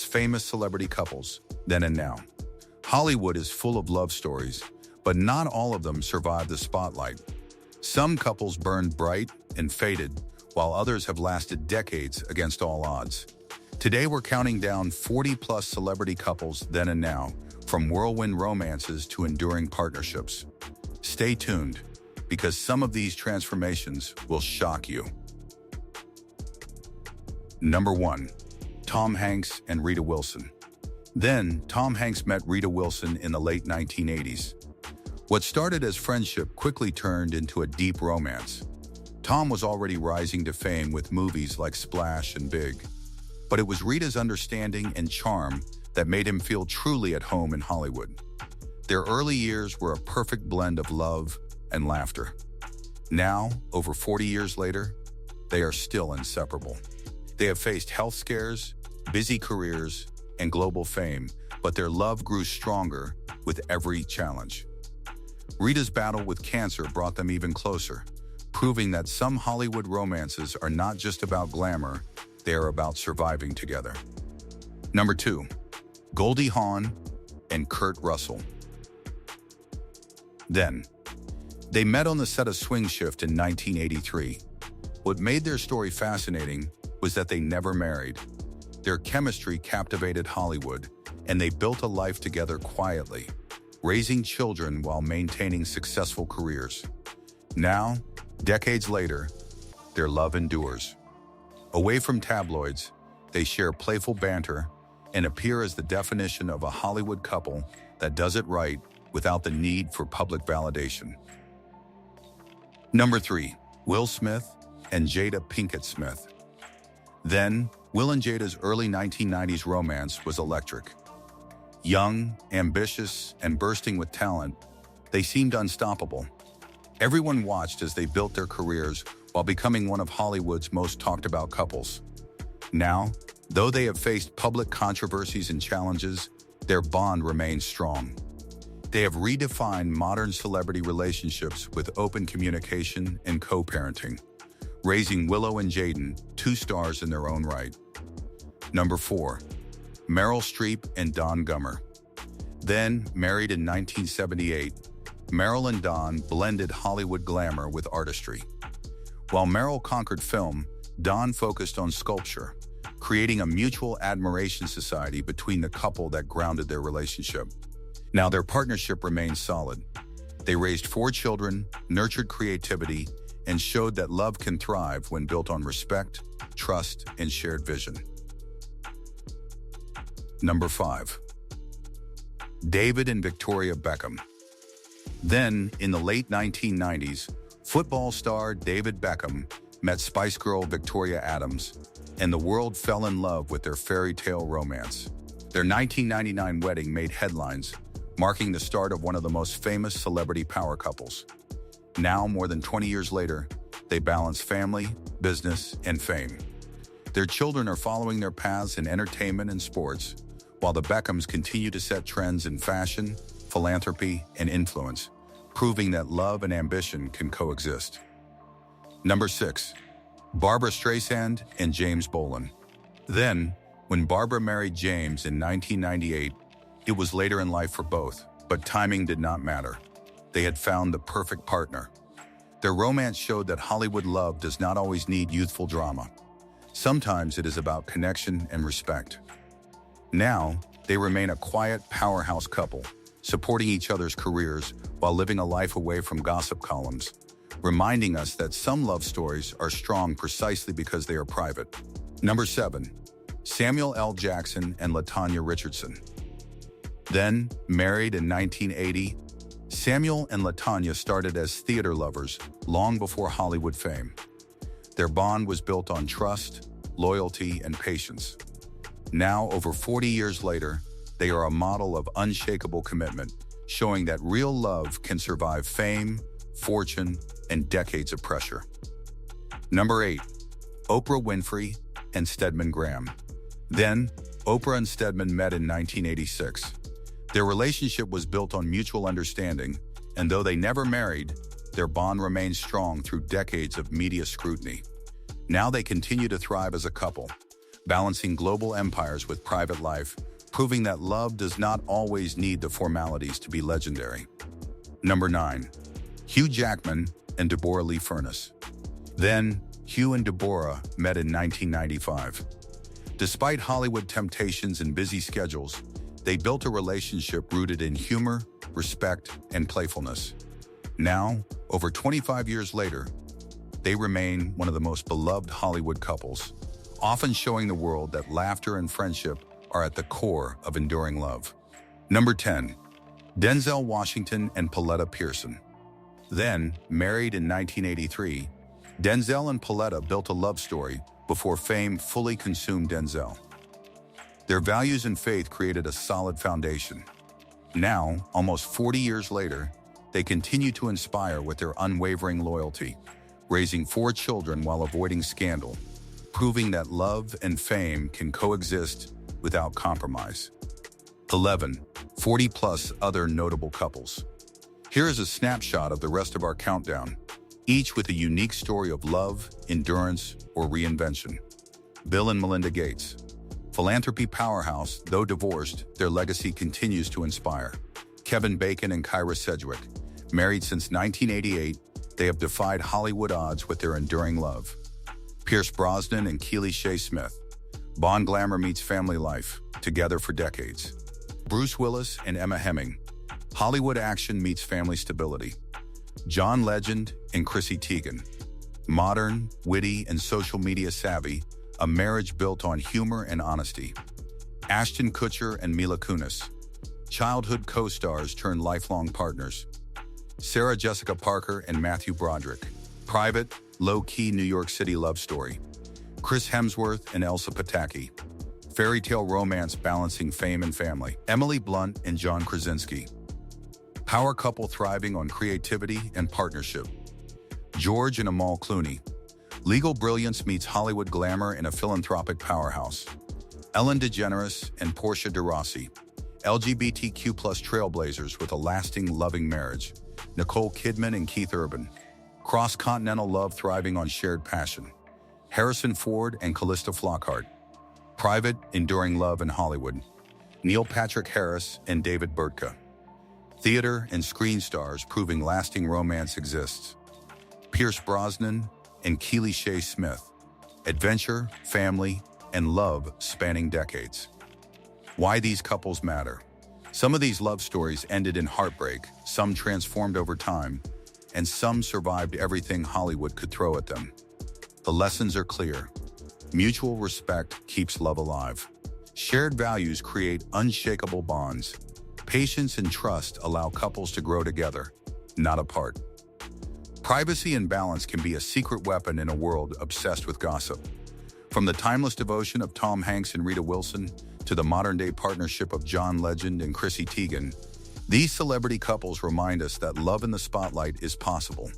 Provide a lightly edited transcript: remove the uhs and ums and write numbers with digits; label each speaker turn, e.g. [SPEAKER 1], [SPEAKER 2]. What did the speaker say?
[SPEAKER 1] famous celebrity couples then and now. Hollywood is full of love stories, but not all of them survive the spotlight. Some couples burned bright and faded, while others have lasted decades against all odds. Today we're counting down 40-plus celebrity couples then and now, from whirlwind romances to enduring partnerships. Stay tuned, because some of these transformations will shock you. Number 1. Tom Hanks and Rita Wilson. Then, Tom Hanks met Rita Wilson in the late 1980s. What started as friendship quickly turned into a deep romance. Tom was already rising to fame with movies like Splash and Big. But it was Rita's understanding and charm that made him feel truly at home in Hollywood. Their early years were a perfect blend of love and laughter. Now, over 40 years later, they are still inseparable. They have faced health scares, busy careers, and global fame, but their love grew stronger with every challenge. Rita's battle with cancer brought them even closer, proving that some Hollywood romances are not just about glamour, they are about surviving together. Number 2. Goldie Hawn and Kurt Russell. Then, they met on the set of Swing Shift in 1983. What made their story fascinating was that they never married. Their chemistry captivated Hollywood, and they built a life together quietly, raising children while maintaining successful careers. Now, decades later, their love endures. Away from tabloids, they share playful banter and appear as the definition of a Hollywood couple that does it right without the need for public validation. Number 3. Will Smith and Jada Pinkett Smith. Then, Will and Jada's early 1990s romance was electric. Young, ambitious, and bursting with talent, they seemed unstoppable. Everyone watched as they built their careers while becoming one of Hollywood's most talked-about couples. Now, though they have faced public controversies and challenges, their bond remains strong. They have redefined modern celebrity relationships with open communication and co-parenting, raising Willow and Jaden, 2 stars in their own right. Number 4. Meryl Streep and Don Gummer. Then, married in 1978, Meryl and Don blended Hollywood glamour with artistry. While Meryl conquered film, Don focused on sculpture, creating a mutual admiration society between the couple that grounded their relationship. Now their partnership remains solid. They raised 4 children, nurtured creativity, and showed that love can thrive when built on respect, trust, and shared vision. Number 5. David and Victoria Beckham. Then, in the late 1990s, football star David Beckham met Spice Girl Victoria Adams, and the world fell in love with their fairy tale romance. Their 1999 wedding made headlines, marking the start of one of the most famous celebrity power couples. Now, more than 20 years later, they balance family, business, and fame. Their children are following their paths in entertainment and sports, while the Beckhams continue to set trends in fashion, philanthropy, and influence, proving that love and ambition can coexist. Number 6. Barbra Streisand and James Bolan. Then, when Barbra married James in 1998, it was later in life for both, but timing did not matter. They had found the perfect partner. Their romance showed that Hollywood love does not always need youthful drama. Sometimes it is about connection and respect. Now, they remain a quiet powerhouse couple, supporting each other's careers while living a life away from gossip columns, reminding us that some love stories are strong precisely because they are private. Number 7. Samuel L. Jackson and LaTanya Richardson. Then, married in 1980, Samuel and LaTanya started as theater lovers long before Hollywood fame. Their bond was built on trust, loyalty, and patience. Now, over 40 years later, they are a model of unshakable commitment, showing that real love can survive fame, fortune, and decades of pressure. Number 8. Oprah Winfrey and Stedman Graham. Then, Oprah and Stedman met in 1986. Their relationship was built on mutual understanding, and though they never married, their bond remained strong through decades of media scrutiny. Now they continue to thrive as a couple, balancing global empires with private life, proving that love does not always need the formalities to be legendary. Number 9. Hugh Jackman and Deborah Lee Furness. Then, Hugh and Deborah met in 1995. Despite Hollywood temptations and busy schedules, they built a relationship rooted in humor, respect, and playfulness. Now, over 25 years later, they remain one of the most beloved Hollywood couples, often showing the world that laughter and friendship are at the core of enduring love. Number 10. Denzel Washington and Pauletta Pearson. Then, married in 1983, Denzel and Pauletta built a love story before fame fully consumed Denzel. Their values and faith created a solid foundation. Now, almost 40 years later, they continue to inspire with their unwavering loyalty, raising 4 children while avoiding scandal, proving that love and fame can coexist without compromise. 11. 40-plus other notable couples. Here is a snapshot of the rest of our countdown, each with a unique story of love, endurance, or reinvention. Bill and Melinda Gates. Philanthropy powerhouse, though divorced, their legacy continues to inspire. Kevin Bacon and Kyra Sedgwick. Married since 1988, they have defied Hollywood odds with their enduring love. Pierce Brosnan and Keely Shea Smith. Bond glamour meets family life, together for decades. Bruce Willis and Emma Hemming. Hollywood action meets family stability. John Legend and Chrissy Teigen. Modern, witty, and social media savvy, a marriage built on humor and honesty. Ashton Kutcher and Mila Kunis. Childhood co-stars turned lifelong partners. Sarah Jessica Parker and Matthew Broderick. Private, low-key New York City love story. Chris Hemsworth and Elsa Pataky. Fairy tale romance balancing fame and family. Emily Blunt and John Krasinski. Power couple thriving on creativity and partnership. George and Amal Clooney. Legal brilliance meets Hollywood glamour in a philanthropic powerhouse. Ellen DeGeneres and Portia de Rossi. LGBTQ+ trailblazers with a lasting, loving marriage. Nicole Kidman and Keith Urban. Cross-continental love thriving on shared passion. Harrison Ford and Callista Flockhart. Private, enduring love in Hollywood. Neil Patrick Harris and David Burtka. Theater and screen stars proving lasting romance exists. Pierce Brosnan and Keely Shea Smith. Adventure, family, and love spanning decades. Why these couples matter. Some of these love stories ended in heartbreak, some transformed over time, and some survived everything Hollywood could throw at them. The lessons are clear. Mutual respect keeps love alive. Shared values create unshakable bonds. Patience and trust allow couples to grow together, not apart. Privacy and balance can be a secret weapon in a world obsessed with gossip. From the timeless devotion of Tom Hanks and Rita Wilson to the modern-day partnership of John Legend and Chrissy Teigen, these celebrity couples remind us that love in the spotlight is possible.